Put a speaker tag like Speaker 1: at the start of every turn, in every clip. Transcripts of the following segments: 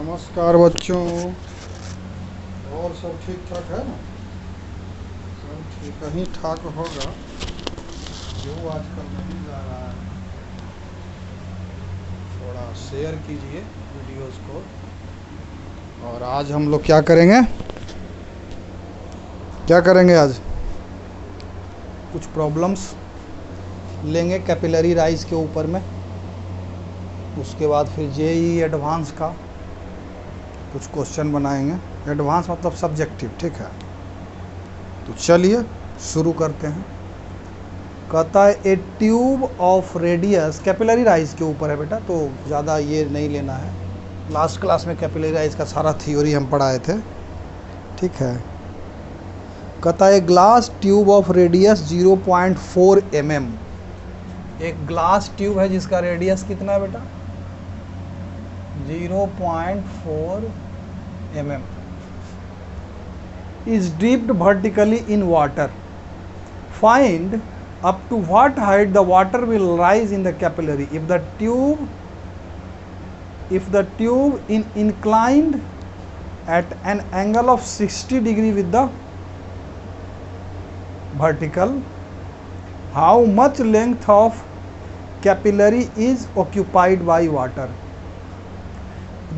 Speaker 1: नमस्कार बच्चों। और सब ठीक ठाक है ना? सब ठीक ही ठाक होगा, जो आजकल नहीं जा रहा है। थोड़ा शेयर कीजिए वीडियोस को। और आज हम लोग क्या करेंगे आज? कुछ प्रॉब्लम्स लेंगे कैपिलरी राइज के ऊपर में। उसके बाद फिर जेईई एडवांस का कुछ क्वेश्चन बनाएंगे। एडवांस मतलब सब्जेक्टिव, ठीक है। तो चलिए शुरू करते हैं। कहता है ए tube of radius, capillary rise के ऊपर है बेटा, तो ज़्यादा ये नहीं लेना है। लास्ट क्लास में कैपिलरी राइज का सारा थ्योरी हम पढ़ाए थे, ठीक है। कहता है glass tube of radius 0.4 mm। एक ग्लास ट्यूब है जिसका रेडियस कितना है बेटा? 0.4 mm is dipped vertically in water. Find up to what height the water will rise in the capillary if the tube in inclined at an angle of 60 degree with the vertical. How much length of capillary is occupied by water?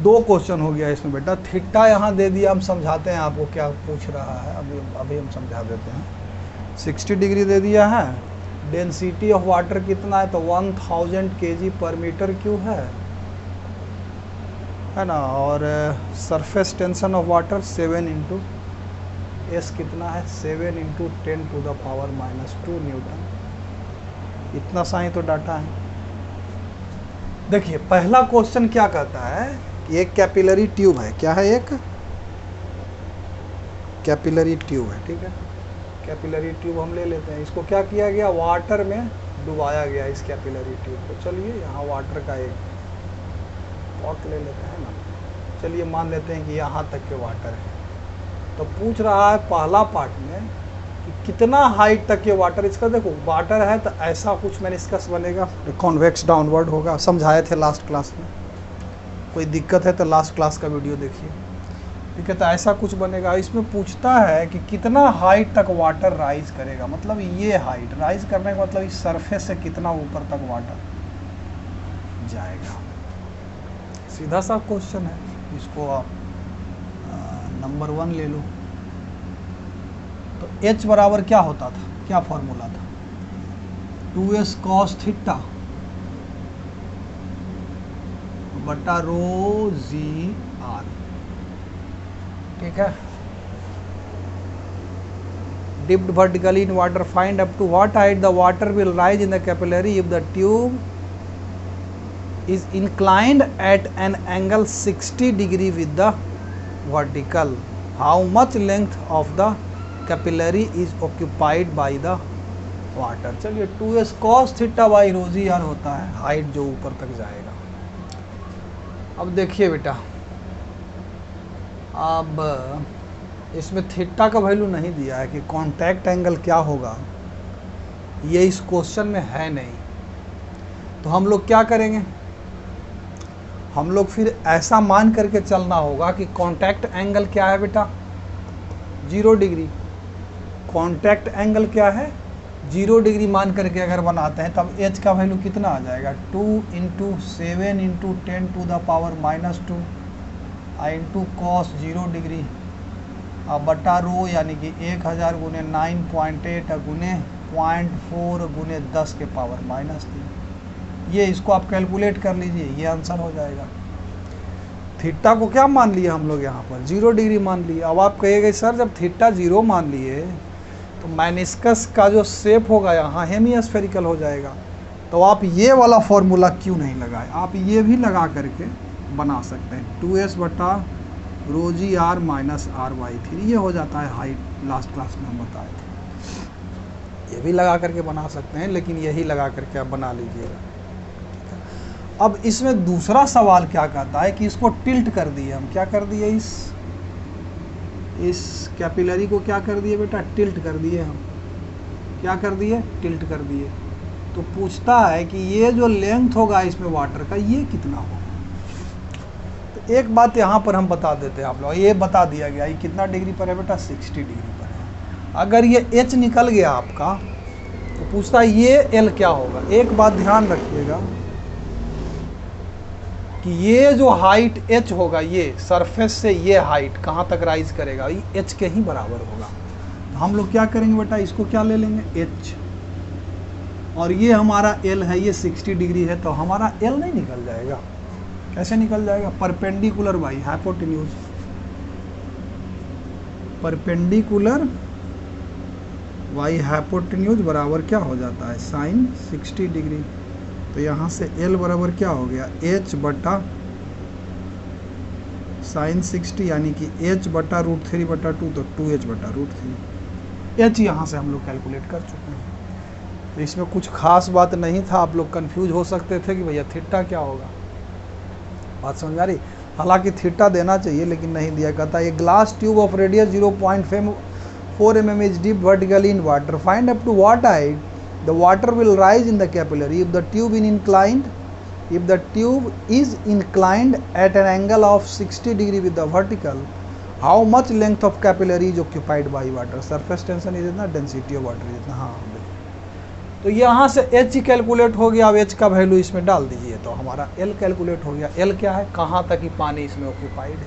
Speaker 1: दो question हो गया इसमें बेटा। Theta यहाँ दे दिया, हम समझाते हैं आपको क्या पूछ रहा है। अभी हम समझा देते हैं। 60 डिग्री दे दिया है। डेंसिटी ऑफ वाटर कितना है? तो 1000 kg पर मीटर क्यूब है ना। और surface tension of water 7 into S कितना है? 7 इंटू 10⁻⁻² न्यूटन। इतना सा ही तो डाटा है। देखिए पहला क्वेश्चन क्या कहता है कि एक कैपिलरी ट्यूब है। क्या है? एक कैपिलरी ट्यूब है, ठीक है। कैपिलरी ट्यूब हम ले लेते हैं। इसको क्या किया गया? वाटर में डुबाया गया इस कैपिलरी ट्यूब को। चलिए यहाँ वाटर का एक पॉट ले लेते हैं ना। चलिए मान लेते हैं कि यहाँ तक के वाटर है। तो पूछ रहा है पहला पार्ट में कि कितना हाइट तक के वाटर। इसका देखो वाटर है तो ऐसा कुछ मेनिस्कस बनेगा, कॉन्वेक्स डाउनवर्ड होगा। समझाए थे लास्ट क्लास में। कोई दिक्कत है तो लास्ट क्लास का वीडियो देखिए, ठीक है। तो ऐसा कुछ बनेगा। इसमें पूछता है कि कितना हाइट तक वाटर राइज करेगा, मतलब ये हाइट राइज करने का मतलब इस सरफेस से कितना ऊपर तक वाटर जाएगा। सीधा सा क्वेश्चन है। इसको आप नंबर 1 ले लो। तो H बराबर क्या होता था? क्या फॉर्मूला था? 2s cos थीटा बटा रो जी आर, ठीक है। dipped vertically in water, find up to what height the water will rise in the capillary if the tube is inclined at an angle 60 degree with the vertical. How much length of the capillary is occupied by the water? चलिए 2s cos theta by rho g r होता है height जो ऊपर तक जाएगा। अब देखिए बेटा, अब इसमें थीटा का वैल्यू नहीं दिया है कि कांटेक्ट एंगल क्या होगा, ये इस क्वेश्चन में है नहीं। तो हम लोग क्या करेंगे? हम लोग फिर ऐसा मान करके चलना होगा कि कांटेक्ट एंगल क्या है बेटा? 0 डिग्री। कांटेक्ट एंगल क्या है? 0 डिग्री मान करके अगर बनाते हैं तब H का वैल्यू कितना आ जाएगा? 2 into 7 into 10⁻⁻² into cos 0 degree बटा रो, यानी कि 1000 गुने 9.8 गुने 0.4 गुने 10⁻⁻3। ये इसको आप कैलकुलेट कर लीजिए, ये आंसर हो जाएगा। थीटा को क्या मान लिया हम लोग यहाँ पर? 0 डिग्री मान लिए। अब आप कहिएगा सर जब थीटा 0 मान लिए तो मेनिस्कस का जो शेप होगा यहाँ हेमिस्फेरिकल हो जाएगा। तो आप ये वाला फॉर्मूला क्यों नहीं लगाए? आप ये भी लगा करके बना सकते हैं। 2s बटा रो जी आर माइनस r/3 ये हो जाता है हाइट। लास्ट क्लास में हम बताए थे। ये भी लगा करके बना सकते हैं, लेकिन यही लगा करके आप बना लीजिएगा। अब इसमें दूसरा सवाल क्या कहता है कि इसको टिल्ट कर दिए हम। क्या कर दिए? इस कैपिलरी को क्या कर दिए बेटा? टिल्ट कर दिए हम। क्या कर दिए? टिल्ट कर दिए। तो पूछता है कि ये जो लेंथ होगा इसमें वाटर का, ये कितना होगा? तो एक बात यहाँ पर हम बता देते हैं आप लोग, ये बता दिया गया ये कितना डिग्री पर है बेटा, 60 डिग्री पर है। अगर ये एच निकल गया आपका तो पूछता है ये एल क्या होगा। एक बात ध्यान रखिएगा कि ये जो हाइट एच होगा, ये सरफेस से ये हाइट कहाँ तक राइज करेगा, ये एच के ही बराबर होगा। तो हम लोग क्या करेंगे बेटा, इसको क्या ले लेंगे एच, और ये हमारा एल है, ये 60 डिग्री है, तो हमारा एल नहीं निकल जाएगा। कैसे निकल जाएगा, perpendicular by hypotenuse, perpendicular by hypotenuse बराबर क्या हो जाता है, साइन 60 डिग्री। तो यहाँ से एल बराबर क्या हो गया, एच बटा साइन 60, यानी कि एच बटा √3/2, तो 2h बटा √3। एच यहाँ से हम लोग कैलकुलेट कर चुके हैं। तो इसमें कुछ खास बात नहीं था, आप लोग कंफ्यूज हो सकते थे कि भैया थीटा क्या होगा। बात समझ आ रही। हालांकि थीटा देना चाहिए लेकिन नहीं दिया। कहता है glass tube of radius 0.4 mm is deep vertically in water, find up to what height the water will rise in the capillary if the tube is inclined at an angle of 60 degree with the vertical, how much length of capillary is occupied by water, surface tension is इतना, density of water is इतना। हाँ, तो यहाँ से H calculate हो गया। अब H का वैल्यू इसमें डाल दीजिए तो हमारा एल कैलकुलेट हो गया। एल क्या है, कहाँ तक ही पानी इसमें ऑक्यूपाइड है।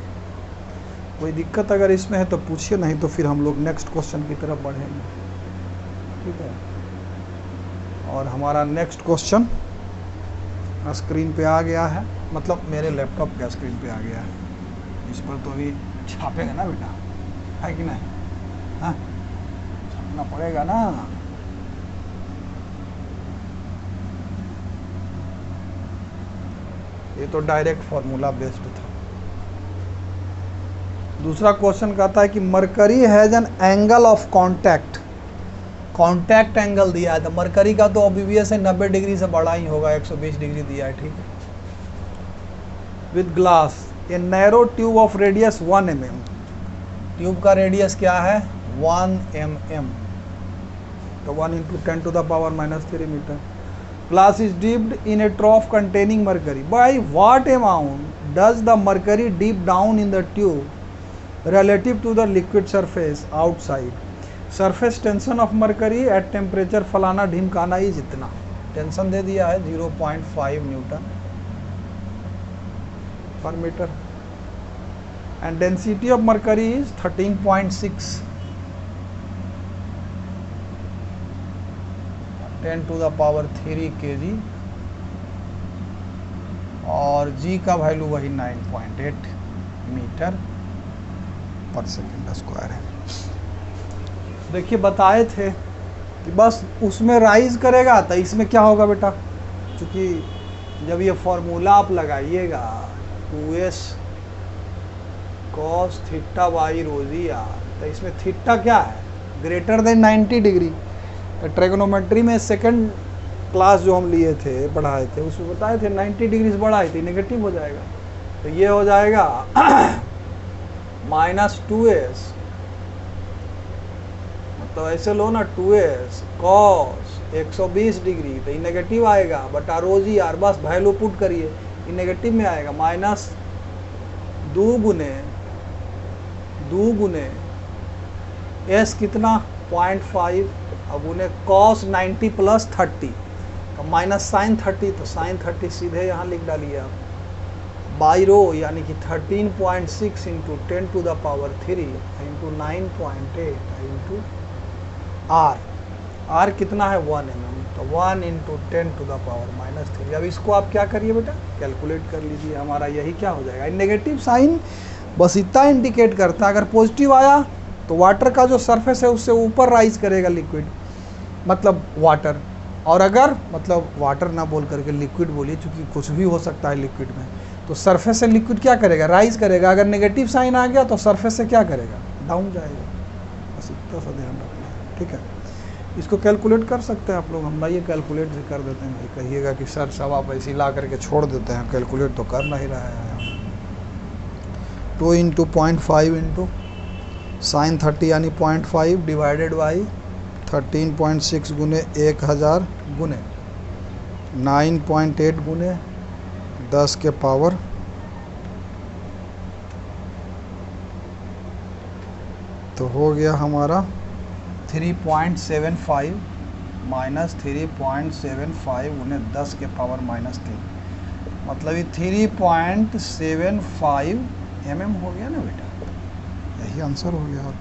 Speaker 1: कोई दिक्कत अगर इसमें है तो पूछिए, नहीं तो फिर हम लोग नेक्स्ट क्वेश्चन की तरफ बढ़ेंगे। ठीक है, और हमारा नेक्स्ट क्वेश्चन स्क्रीन पे आ गया है, मतलब मेरे लैपटॉप के स्क्रीन पे आ गया है। इस पर तो अभी छापेगा ना बेटा, है कि नहीं? हाँ, छापना पड़ेगा ना। ये तो डायरेक्ट फॉर्मूला बेस्ड था। दूसरा क्वेश्चन कहता है कि mercury has an angle of contact, contact angle दिया है। तो मरकरी का तो ऑब्वियस है 90 डिग्री से बड़ा ही होगा, 120 डिग्री दिया है। ठीक है, with glass a narrow tube of radius 1 mm, tube का रेडियस क्या है 1 mm, तो 1 × 10⁻³ metre. Glass is dipped in a trough containing mercury. By what amount does the mercury dip down in the tube relative to the liquid surface outside? Surface tension of mercury at temperature फलाना ढिमकाना is इतना। Tension दे दिया है 0.5 Newton पर metre, and density of mercury is 13.6, 10⁻³ kg, और g का value वही 9.8 metre पर second square है। देखिए बताए थे कि बस उसमें राइज करेगा तो इसमें क्या होगा बेटा, क्योंकि जब ये फॉर्मूला आप लगाइएगा 2s cos θ/ρg, तो इसमें थीटा क्या है, ग्रेटर देन 90 डिग्री। तो ट्रिग्नोमेट्री में सेकंड क्लास जो हम लिए थे, पढ़ाए थे, उसमें बताए थे 90 डिग्री से बड़ा है तो नेगेटिव हो जाएगा। तो ये हो जाएगा -2s, तो ऐसे लो ना 2s cos 120 डिग्री, तो ये नेगेटिव आएगा, बटा ρg r, बस वैल्यू पुट करिए, ये नेगेटिव में आएगा। -2 गुने s कितना 0.5, अब उन्हें cos 90 + 30, तो -sin 30, तो sin 30 सीधे यहाँ लिख डालिए आप, बाई रो, यानी कि 13.6 × 10⁻³ × 9.8 × r, r कितना है 1 mm, तो 1 × 10⁻³ अब इसको आप क्या करिए बेटा, कैलकुलेट कर लीजिए। हमारा यही क्या हो जाएगा, नेगेटिव साइन बस इतना इंडिकेट करता है। अगर पॉजिटिव आया तो वाटर का जो सरफेस है उससे ऊपर राइज करेगा लिक्विड, मतलब वाटर, और अगर मतलब वाटर ना बोल करके लिक्विड बोलिए, क्योंकि कुछ भी हो सकता है लिक्विड में, तो सरफेस से लिक्विड क्या करेगा, राइज करेगा। अगर नेगेटिव साइन आ गया तो सरफेस से क्या करेगा, डाउन जाएगा। बस इतना सा ध्यान रखना है। ठीक है, इसको कैलकुलेट कर सकते हैं आप लोग, हम ये कैलकुलेट भी कर देते हैं। भाई कहिएगा कि सर सब आप ऐसे ला करके छोड़ देते हैं, कैलकुलेट तो कर नहीं रहा है। 2 × 0.5 × sin 30 यानी 0.5 डिवाइडेड बाई 13.6 गुने 1000 गुने 9.8 गुने 10⁻⁴ तो हो गया हमारा 3.75 माइनस 3.75 उन्हें 10 के पावर माइनस 3, मतलब ये 3.75 mm हो गया ना बेटा, यही आंसर हो गया।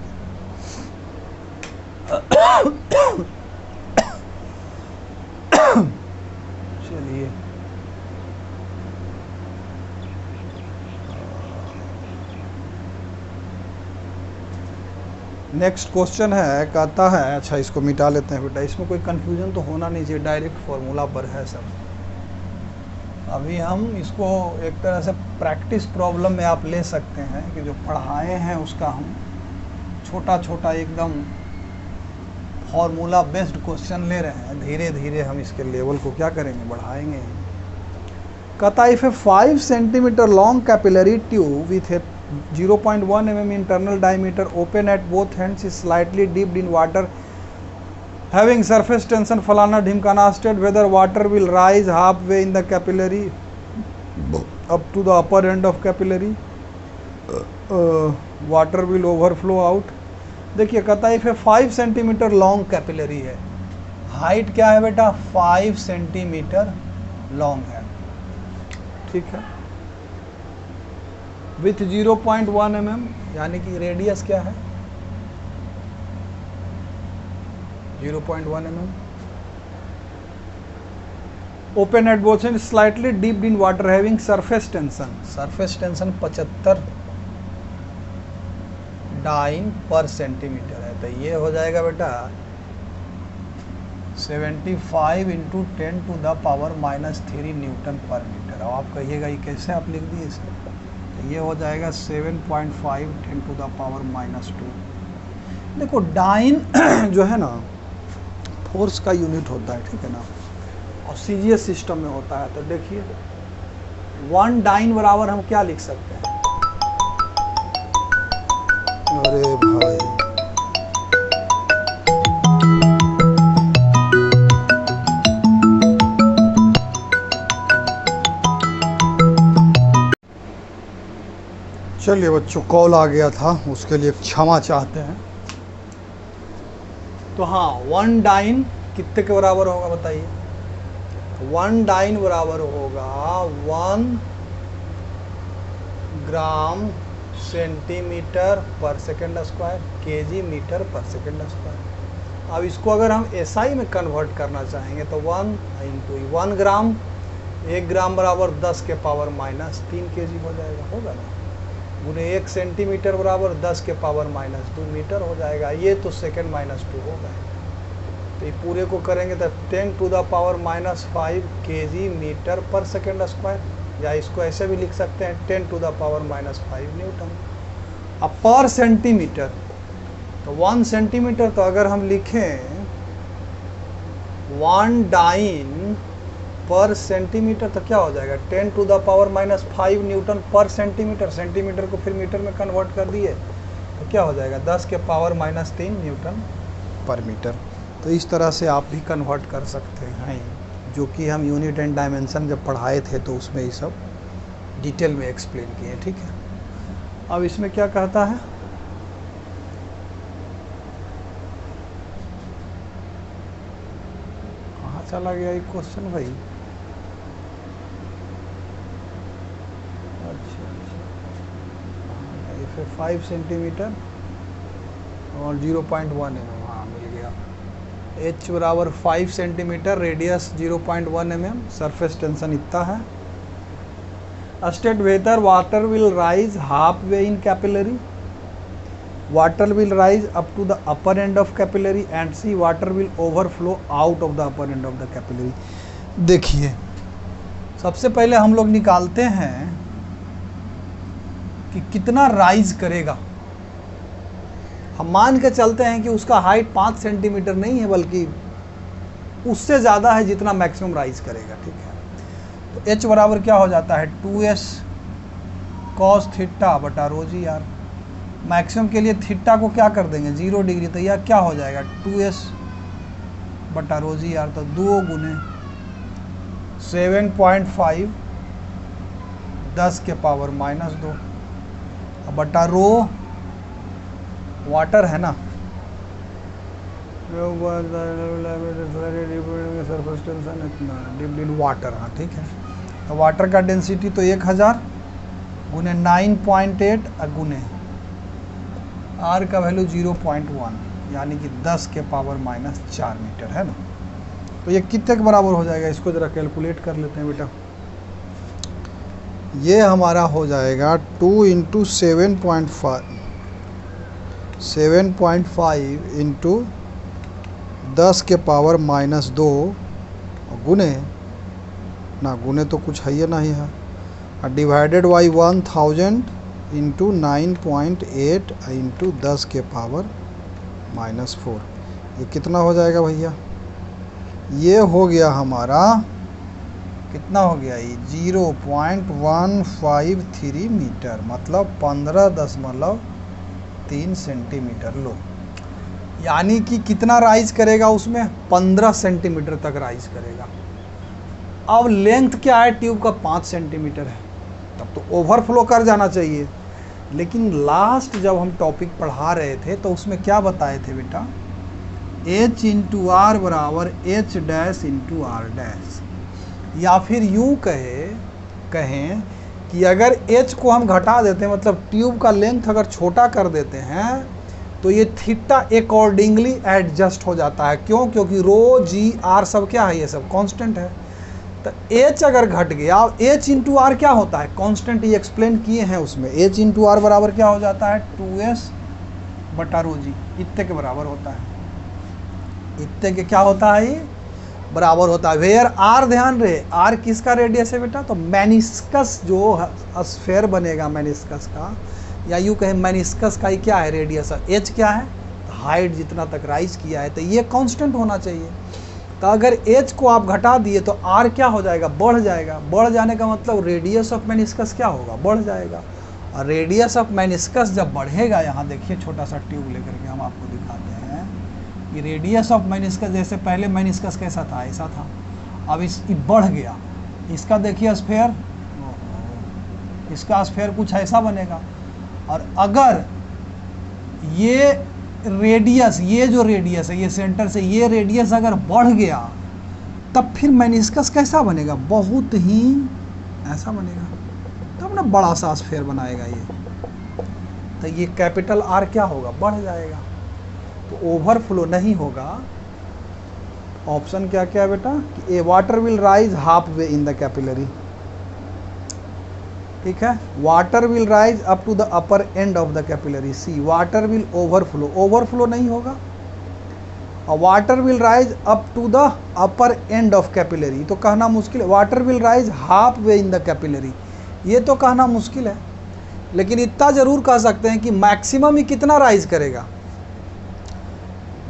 Speaker 1: चलिए नेक्स्ट क्वेश्चन है, कहता है, अच्छा इसको मिटा लेते हैं बेटा, इसमें कोई कंफ्यूजन तो होना नहीं चाहिए, डायरेक्ट फॉर्मूला पर है सब। अभी हम इसको एक तरह से प्रैक्टिस प्रॉब्लम में आप ले सकते हैं कि जो पढ़ाए हैं उसका हम छोटा छोटा एकदम फॉर्मूला बेस्ड क्वेश्चन ले रहे हैं, धीरे धीरे हम इसके लेवल को क्या करेंगे, बढ़ाएंगे। कहता है if A 5 centimetre long capillary tube with A 0.1 mm internal diameter open at both ends is slightly dipped in water having surface tension falana dhimkana state whether water will rise halfway in the capillary up to the upper end of capillary water will overflow out। देखिए कहता है if 5 centimetre long capillary है, height क्या है बेटा 5 centimetre long है, ठीक है, विथ 0.1 mm यानी कि रेडियस क्या है 0.1 mm, open at both end slightly dipped in water having surface tension 75 dyne पर सेंटीमीटर है, तो ये हो जाएगा बेटा 75 into 10 to the power minus 3 newton पर मीटर। अब आप कहिएगा ये कैसे आप लिख दिए इसे, तो ये हो जाएगा 7.5 10 टू द पावर माइनस 2। देखो डाइन जो है ना फोर्स का यूनिट होता है, ठीक है ना, और सीजीएस सिस्टम में होता है, तो देखिए 1 डाइन बराबर हम क्या लिख सकते हैं, अरे भाई चलिए बच्चों कॉल आ गया था, उसके लिए क्षमा चाहते हैं। तो हाँ 1 डाइन कितने के बराबर होगा बताइए, 1 डाइन बराबर होगा 1 ग्राम सेंटीमीटर पर सेकेंड स्क्वायर केजी मीटर पर सेकेंड स्क्वायर। अब इसको अगर हम एसआई में कन्वर्ट करना चाहेंगे तो 1 इंटू 1 ग्राम, 1 ग्राम बराबर 10 के पावर माइनस 3 केजी हो जाएगा, होगा ना, गुने 1 सेंटीमीटर बराबर 10 के पावर माइनस 2 मीटर हो जाएगा, ये तो सेकेंड माइनस 2 होगा। तो ये पूरे को करेंगे तो 10 to the power minus 5 kg metre पर सेकेंड स्क्वायर, या इसको ऐसे भी लिख सकते हैं 10 to the power minus 5 newton. अब पर सेंटीमीटर, तो 1 सेंटीमीटर, तो अगर हम लिखें 1 डाइन पर सेंटीमीटर तो क्या हो जाएगा 10 to the power minus 5 newton पर सेंटीमीटर, सेंटीमीटर को फिर मीटर में कन्वर्ट कर दिए तो क्या हो जाएगा 10 के पावर माइनस 3 न्यूटन पर मीटर। तो इस तरह से आप भी कन्वर्ट कर सकते हैं, जो कि हम यूनिट एंड डायमेंशन जब पढ़ाए थे तो उसमें ये सब डिटेल में एक्सप्लेन किए, ठीक है। अब इसमें क्या कहता है, कहाँ चला गया ये क्वेश्चन भाई, अच्छा 5 सेंटीमीटर और 0.1 mm, हाँ मिल गया। H बराबर 5 centimetre, radius 0.1 mm, surface tension इतना है। State whether water will rise half way in capillary, water will rise up to the upper end of capillary and c water will overflow out of the upper end of the capillary. देखिए सबसे पहले हम लोग निकालते हैं कि कितना rise करेगा। हम मान के चलते हैं कि उसका हाइट 5 सेंटीमीटर नहीं है बल्कि उससे ज़्यादा है जितना मैक्सिमम राइज करेगा, ठीक है। तो H बराबर क्या हो जाता है 2s cos थीटा बटा रो जी आर। मैक्सिमम के लिए थीटा को क्या कर देंगे 0 डिग्री, तो यह क्या हो जाएगा 2s बटा रो जी आर, तो 2 गुने 7.5 10 के पावर माइनस 2 बटा रो वाटर है ना, सरफेस टेंशन इतना डिप्ड इन वाटर, हाँ ठीक है। तो वाटर का डेंसिटी तो 1000 गुने 9.8 गुने आर का वैल्यू 0.1 यानी कि 10 के पावर -4 मीटर है ना। तो ये कितने के बराबर हो जाएगा, इसको ज़रा कैलकुलेट कर लेते हैं बेटा। ये हमारा हो जाएगा 2 × 7.5 इंटू 10 के पावर -2 गुने ना, गुने तो कुछ है ही नहीं है, डिवाइडेड बाई 1000 इंटू 9.8 इंटू 10 के पावर -4। ये कितना हो जाएगा भैया, ये हो गया हमारा, कितना हो गया ये 0.153 मीटर, मतलब 15.3 सेंटीमीटर लो। यानी कि कितना राइज करेगा उसमें, 15 सेंटीमीटर तक राइज करेगा। अब लेंथ क्या है ट्यूब का, 5 सेंटीमीटर है, तब तो ओवरफ्लो कर जाना चाहिए। लेकिन लास्ट जब हम टॉपिक पढ़ा रहे थे तो उसमें क्या बताए थे बेटा, H × R बराबर H डैश × R डैश, या फिर यूँ कहें कि अगर H को हम घटा देते हैं, मतलब ट्यूब का लेंथ अगर छोटा कर देते हैं तो ये थीटा अकॉर्डिंगली एडजस्ट हो जाता है। क्यों, क्योंकि रो जी आर सब क्या है, ये सब कांस्टेंट है। तो H अगर घट गया, H × R क्या होता है, कांस्टेंट, ये एक्सप्लेन किए हैं उसमें। H × R बराबर क्या हो जाता है, 2s/ρg, इतने के बराबर होता है। इतने के क्या होता है, ये बराबर होता है। वेयर आर, ध्यान रहे, आर किसका रेडियस है बेटा, तो मेनिस्कस जो स्फेयर बनेगा मेनिस्कस का, या यूँ कहें मेनिस्कस का ही क्या है रेडियस है, एच क्या है, हाइट जितना तक राइज किया है, तो ये कांस्टेंट होना चाहिए। तो अगर एच को आप घटा दिए तो आर क्या हो जाएगा, बढ़ जाएगा। बढ़ जाने का मतलब रेडियस ऑफ मेनिस्कस क्या होगा, बढ़ जाएगा। और रेडियस ऑफ मेनिस्कस जब बढ़ेगा, यहाँ देखिए छोटा सा ट्यूब लेकर के हम आपको दिखाते हैं कि रेडियस ऑफ मेनिस्कस, जैसे पहले मेनिस्कस कैसा था, ऐसा था, अब बढ़ गया। इसका देखिए स्फेयर, इसका स्फेयर कुछ ऐसा बनेगा। और अगर ये रेडियस, ये जो रेडियस है, ये सेंटर से ये रेडियस अगर बढ़ गया, तब फिर मेनिस्कस कैसा बनेगा, बहुत ही ऐसा बनेगा, तब ना बड़ा सा स्फेयर बनाएगा ये। तो ये कैपिटल आर क्या होगा, बढ़ जाएगा, तो ओवरफ्लो नहीं होगा। ऑप्शन क्या क्या है बेटा, कि A water will rise half way in the capillary, ठीक है, water will rise up to the upper end of the capillary. C water will overflow, overflow नहीं होगा। और water will rise up to the upper end of capillary, तो कहना मुश्किल है। Water will rise half way in the capillary, ये तो कहना मुश्किल है। लेकिन इतना जरूर कह सकते हैं कि मैक्सिमम ही कितना राइज करेगा,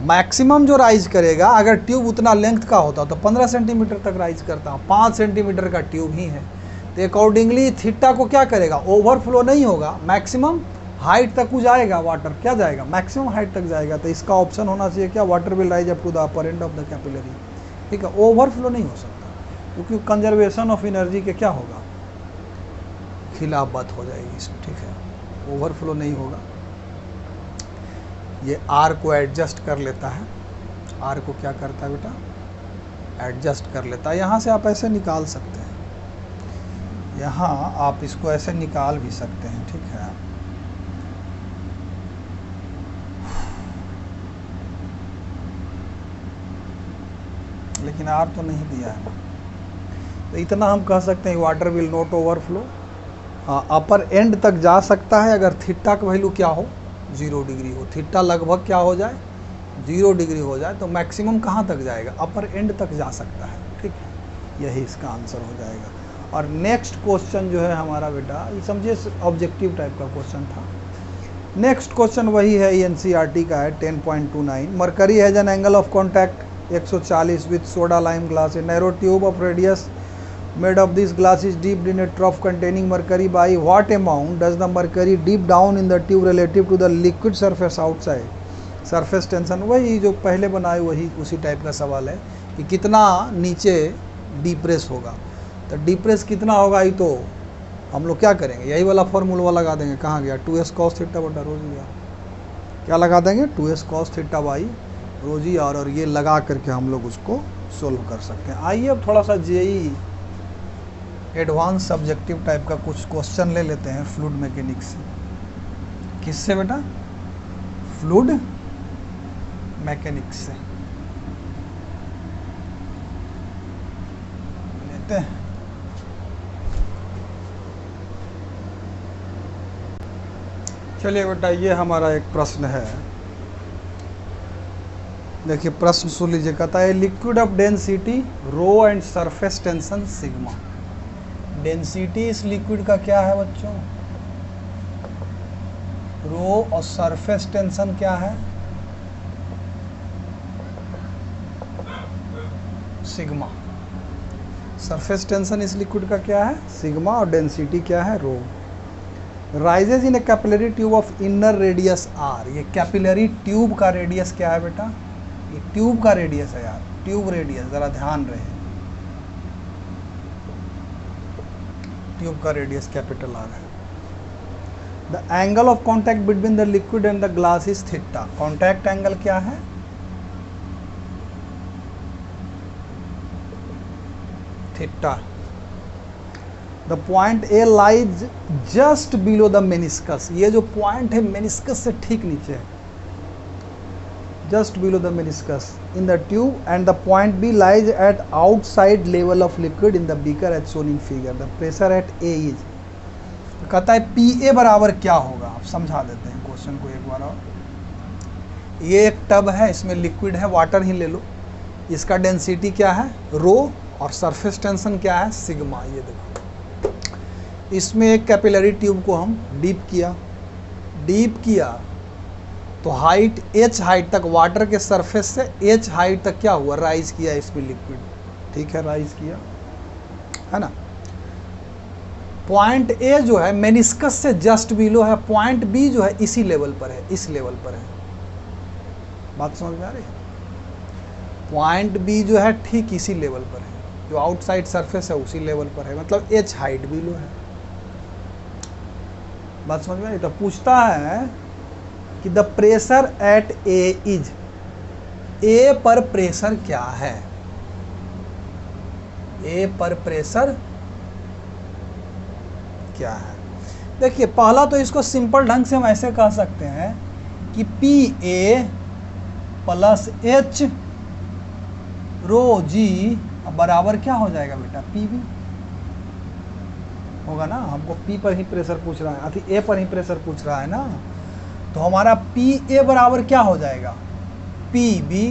Speaker 1: मैक्सिमम जो राइज करेगा, अगर ट्यूब उतना लेंथ का होता तो 15 सेंटीमीटर तक राइज करता, 5 सेंटीमीटर का ट्यूब ही है। तो अकॉर्डिंगली थीटा को क्या करेगा, ओवरफ्लो नहीं होगा, मैक्सिमम हाइट तक वो जाएगा, वाटर क्या जाएगा, मैक्सिमम हाइट तक जाएगा। तो इसका ऑप्शन होना चाहिए क्या, water will rise up to the upper end of the capillary, ठीक है। ओवरफ्लो नहीं हो सकता, क्योंकि कंजर्वेशन ऑफ एनर्जी के क्या होगा, खिलाफ बात हो जाएगी इसमें, ठीक है। ओवरफ्लो नहीं होगा। ये आर को एडजस्ट कर लेता है, आर को क्या करता है बेटा, एडजस्ट कर लेता है। यहाँ से आप ऐसे निकाल सकते हैं, यहाँ आप इसको ऐसे निकाल भी सकते हैं, ठीक है। लेकिन आर तो नहीं दिया है ना, तो इतना हम कह सकते हैं water will not overflow. Upper and तक जा सकता है अगर थीटा का वैल्यू क्या हो, 0 डिग्री हो, थीटा लगभग क्या हो जाए, 0 डिग्री हो जाए, तो मैक्सिमम कहाँ तक जाएगा, अपर एंड तक जा सकता है, ठीक है। यही इसका आंसर हो जाएगा। और नेक्स्ट क्वेश्चन जो है हमारा बेटा, ये समझिए ऑब्जेक्टिव टाइप का क्वेश्चन था। नेक्स्ट क्वेश्चन वही है, एनसीईआरटी का है, 10.29। Mercury has an angle of contact 140 with soda lime glass. A narrow tube of radius made of this glass is dipped in a trough containing mercury. By what amount does the mercury dip down in the tube relative to the liquid surface outside? Surface tension वही जो पहले बनाए, वही उसी type का सवाल है कि कितना नीचे डिप्रेस होगा। तो डिप्रेस कितना होगा, ये तो हम लोग क्या करेंगे, यही वाला फॉर्मूला लगा देंगे। कहाँ गया, 2s cos थीटा बटा ρ गया, क्या लगा देंगे 2s cos theta by rho g और ये लगा करके हम लोग उसको सोल्व कर सकते हैं। आइए अब थोड़ा सा जेई एडवांस सब्जेक्टिव टाइप का कुछ क्वेश्चन ले लेते हैं फ्लूइड मैकेनिक्स से। किससे बेटा? फ्लूइड मैकेनिक्स से लेते हैं। चलिए बेटा, ये हमारा एक प्रश्न है। देखिए प्रश्न सुन लीजिए। कहता है liquid of density rho and surface tension sigma. Density इस लिक्विड का क्या है बच्चों? रो, और सरफेस टेंशन क्या है? सिग्मा। सरफेस टेंशन इस लिक्विड का क्या है? सिग्मा, और डेंसिटी क्या है? Rho. Rises in a capillary tube of inner radius r. ये कैपिलरी ट्यूब का रेडियस क्या है बेटा? ये ट्यूब का रेडियस है यार, ट्यूब रेडियस, जरा ध्यान रहे। ट्यूब का रेडियस कैपिटल आर है। The angle of contact between the liquid and the glass is theta. Contact angle क्या है? Theta. The point A lies just below the meniscus. ये जो पॉइंट है मेनिस्कस से ठीक नीचे है, just below the meniscus in the tube, and the point B lies at outside level of liquid in the beaker as shown in figure. The pressure at A is, कहता है PA बराबर क्या होगा? आप समझा देते हैं क्वेश्चन को एक बार और। ये एक टब है, इसमें लिक्विड है, वाटर ही ले लो। इसका डेंसिटी क्या है? रो, और सरफेस टेंशन क्या है? सिग्मा। ये देखो, इसमें एक कैपिलरी ट्यूब को हम डीप किया तो हाइट h हाइट तक, वाटर के सरफेस से h हाइट तक क्या हुआ? राइज किया इसमें लिक्विड। ठीक है, राइज किया है ना। पॉइंट A जो है मेनिस्कस से जस्ट बिलो है, पॉइंट B जो है इसी लेवल पर है, इस लेवल पर है। बात समझ में आ रही है? पॉइंट B जो है ठीक इसी लेवल पर है, जो आउटसाइड सरफेस है उसी लेवल पर है, मतलब h हाइट बिलो है। बात समझ में आ रही? तो पूछता है कि the pressure at A is, A पर प्रेशर क्या है? ए पर प्रेशर क्या है? देखिए पहला तो इसको सिंपल ढंग से हम ऐसे कह सकते हैं कि पी ए प्लस एच रो जी बराबर क्या हो जाएगा बेटा? पी बी होगा ना। हमको पी पर ही प्रेशर पूछ रहा है, अभी ए पर ही प्रेशर पूछ रहा है ना। तो हमारा पी ए बराबर क्या हो जाएगा? पी बी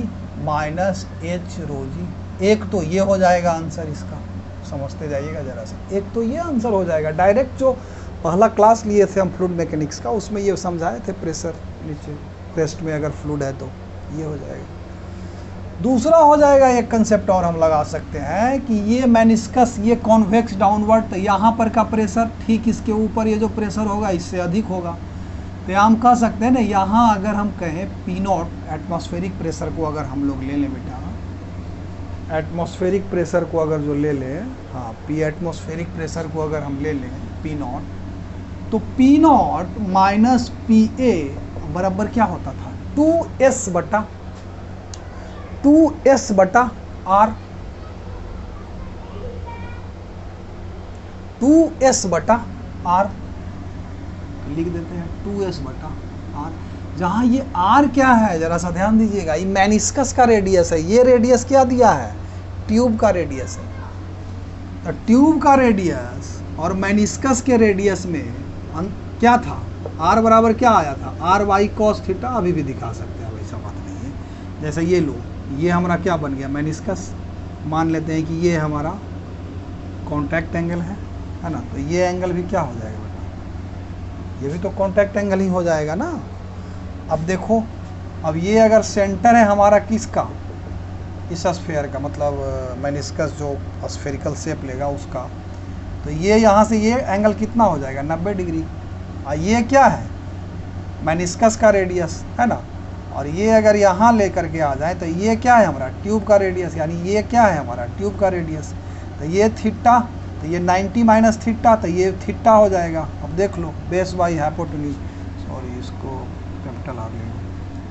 Speaker 1: माइनस एच रो जी। एक तो ये हो जाएगा आंसर इसका, समझते जाइएगा जरा सा। एक तो ये आंसर हो जाएगा डायरेक्ट, जो पहला क्लास लिए थे हम फ्लूइड मैकेनिक्स का, उसमें ये समझाए थे प्रेशर नीचे रेस्ट में अगर फ्लूइड है तो ये हो जाएगा। दूसरा हो जाएगा एक कंसेप्ट और हम लगा सकते हैं कि ये मेनिस्कस, ये कॉन्वेक्स डाउनवर्ड, तो यहाँ पर का प्रेशर ठीक इसके ऊपर ये जो प्रेशर होगा इससे अधिक होगा। तो हम कह सकते हैं ना, यहाँ अगर हम कहें पी नॉट, एटमॉस्फेरिक प्रेशर को अगर हम लोग ले लें बेटा, एटमॉस्फेरिक प्रेशर को अगर जो ले लें, हाँ पी एटमॉस्फेरिक प्रेशर को अगर हम ले लें पी नॉट, तो P not minus P A बराबर क्या होता था? 2s बटा आर। 2s बटा आर लिख देते हैं, 2s बटा आर। जहाँ ये आर क्या है जरा सा ध्यान दीजिएगा, ये मेनिस्कस का रेडियस है। ये रेडियस क्या दिया है? ट्यूब का रेडियस है। तो ट्यूब का रेडियस और मेनिस्कस के रेडियस में क्या था? आर बराबर क्या आया था? R y cos theta. अभी भी दिखा सकते हैं, वैसा बात नहीं है। जैसे ये लो, ये हमारा क्या बन गया? मेनिस्कस। मान लेते हैं कि ये हमारा कॉन्टैक्ट एंगल है ना। तो ये एंगल भी क्या हो जाएगा बेटा? ये भी तो कॉन्टैक्ट एंगल ही हो जाएगा ना। अब देखो, अब ये अगर सेंटर है हमारा किसका? इस स्फीयर का, मतलब मेनिस्कस जो स्फेरिकल शेप लेगा उसका, तो ये यहाँ से ये एंगल कितना हो जाएगा? 90 डिग्री। और ये क्या है? मेनिस्कस का रेडियस है ना। और ये अगर यहाँ लेकर के आ जाए तो ये क्या है हमारा? ट्यूब का रेडियस, यानी ये क्या है हमारा? ट्यूब का रेडियस। तो ये थीटा, तो ये 90 माइनस थीटा, तो ये थीटा हो जाएगा। अब देख लो, बेस बाई हाइपोटेन्यूज, सॉरी इसको कैपिटल आर ले लो।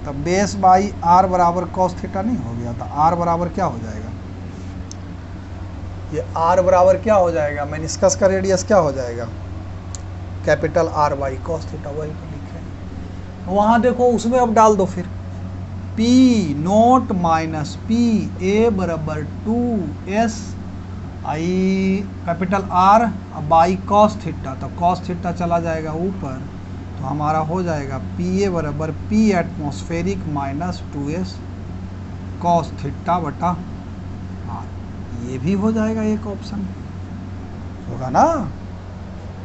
Speaker 1: तब बेस बाई आर बराबर कॉस थीटा नहीं हो गया, तो आर बराबर क्या हो जाएगा, ये आर बराबर क्या हो जाएगा, मेनिस्कस का रेडियस क्या हो जाएगा, capital R by cos theta, वही तो लिखे वहाँ देखो, उसमें अब डाल दो फिर P note minus P A बराबर 2s I capital R by cos theta, तो कॉस थीटा चला जाएगा ऊपर, तो हमारा हो जाएगा पी ए बराबर P atmospheric minus 2s cos theta बटा आर। ये भी हो जाएगा एक ऑप्शन, होगा ना।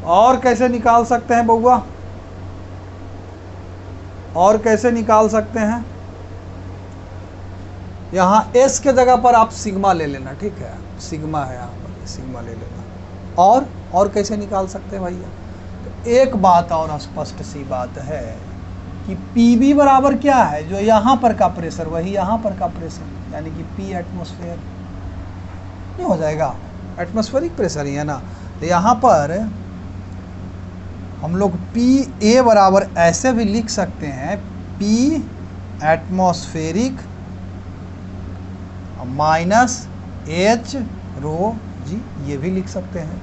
Speaker 1: और कैसे निकाल सकते हैं बउआ, और कैसे निकाल सकते हैं, यहाँ s के जगह पर आप सिग्मा ले लेना, ठीक है, सिग्मा है यहाँ पर, सिग्मा ले लेना। और कैसे निकाल सकते हैं भैया, तो एक बात और स्पष्ट सी बात है कि Pb बराबर क्या है, जो यहाँ पर का प्रेशर वही यहाँ पर का प्रेशर, यानी कि P एटमॉस्फेयर नहीं हो जाएगा, एटमॉस्फेरिक प्रेशर ही है ना। तो यहाँ पर हम लोग Pa बराबर ऐसे भी लिख सकते हैं, P atmospheric minus H rho जी, ये भी लिख सकते हैं,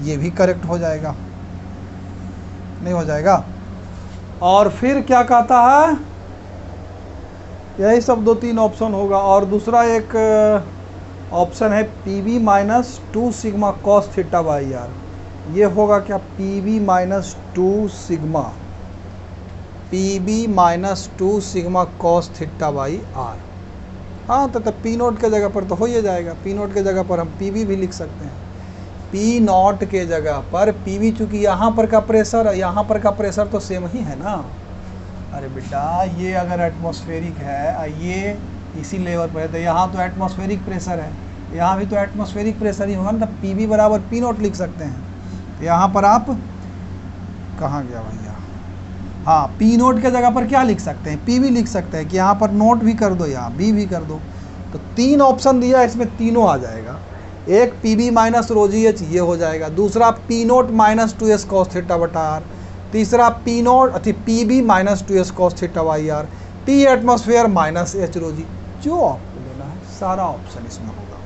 Speaker 1: ये भी करेक्ट हो जाएगा, नहीं हो जाएगा। और फिर क्या कहता है, यही सब 2-3 ऑप्शन होगा। और दूसरा एक ऑप्शन है Pb minus 2 sigma cos theta by r, ये होगा क्या, Pb minus 2 sigma, Pb minus 2 sigma cos theta by r. हाँ तो पी नोट के जगह पर तो हो ही जाएगा, पी नोट के जगह पर हम Pb भी लिख सकते हैं, पी नॉट के जगह पर Pb, चूँकि यहाँ पर का प्रेशर यहाँ पर का प्रेशर तो सेम ही है ना। अरे बेटा ये अगर एटमॉस्फेरिक है, ये इसी लेवल पर है, तो यहाँ तो एटमॉस्फेरिक प्रेशर है, यहाँ भी तो एटमॉस्फेरिक प्रेशर ही होगा ना, तब Pb बराबर पी नोट लिख सकते हैं। तो यहाँ पर आप कहाँ गया भैया, हाँ पी नोट के जगह पर क्या लिख सकते हैं, P भी लिख सकते हैं कि यहाँ पर नोट भी कर दो, यहाँ B भी कर दो। तो 3 ऑप्शन दिया, इसमें तीनों आ जाएगा। एक Pb minus rho g h, ये हो जाएगा। दूसरा P naught minus 2s cos theta बटा आर। तीसरा P naught Pb minus 2s cos theta by r. P atmosphere minus H rho g, जो आपको लेना है सारा ऑप्शन इसमें होगा,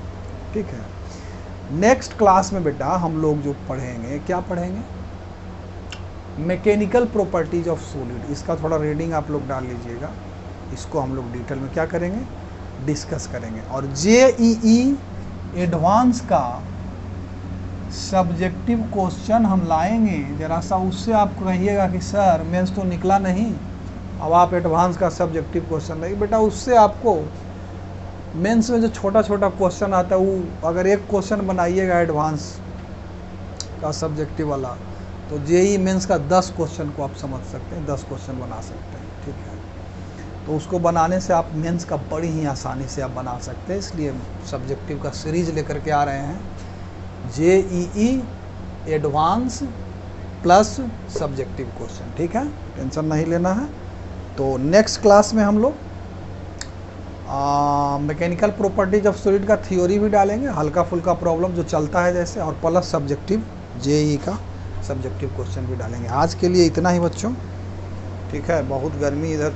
Speaker 1: ठीक है। नेक्स्ट क्लास में बेटा हम लोग जो पढ़ेंगे, क्या पढ़ेंगे, मैकेनिकल प्रॉपर्टीज ऑफ सॉलिड। इसका थोड़ा रीडिंग आप लोग डाल लीजिएगा, इसको हम लोग डिटेल में क्या करेंगे, डिस्कस करेंगे। और JEE एडवांस का सब्जेक्टिव क्वेश्चन हम लाएंगे, जरा सा उससे आप कहिएगा कि सर मेंस तो निकला नहीं, अब आप एडवांस का सब्जेक्टिव क्वेश्चन लाइए। बेटा उससे आपको मेंस में जो छोटा छोटा क्वेश्चन आता है, वो अगर एक क्वेश्चन बनाइएगा एडवांस का सब्जेक्टिव वाला, तो JEE मेंस का 10 क्वेश्चन को आप समझ सकते हैं, 10 क्वेश्चन बना सकते हैं, ठीक है। तो उसको बनाने से आप मेंस का बड़ी ही आसानी से आप बना सकते हैं, इसलिए सब्जेक्टिव का सीरीज लेकर के आ रहे हैं, JEE advance plus subjective question, ठीक है, टेंशन नहीं लेना है। तो नेक्स्ट क्लास में हम लोग मैकेनिकल प्रॉपर्टीज ऑफ सॉलिड का थ्योरी भी डालेंगे, हल्का फुल्का प्रॉब्लम जो चलता है जैसे, और प्लस सब्जेक्टिव JEE का सब्जेक्टिव क्वेश्चन भी डालेंगे। आज के लिए इतना ही बच्चों, ठीक है, बहुत गर्मी इधर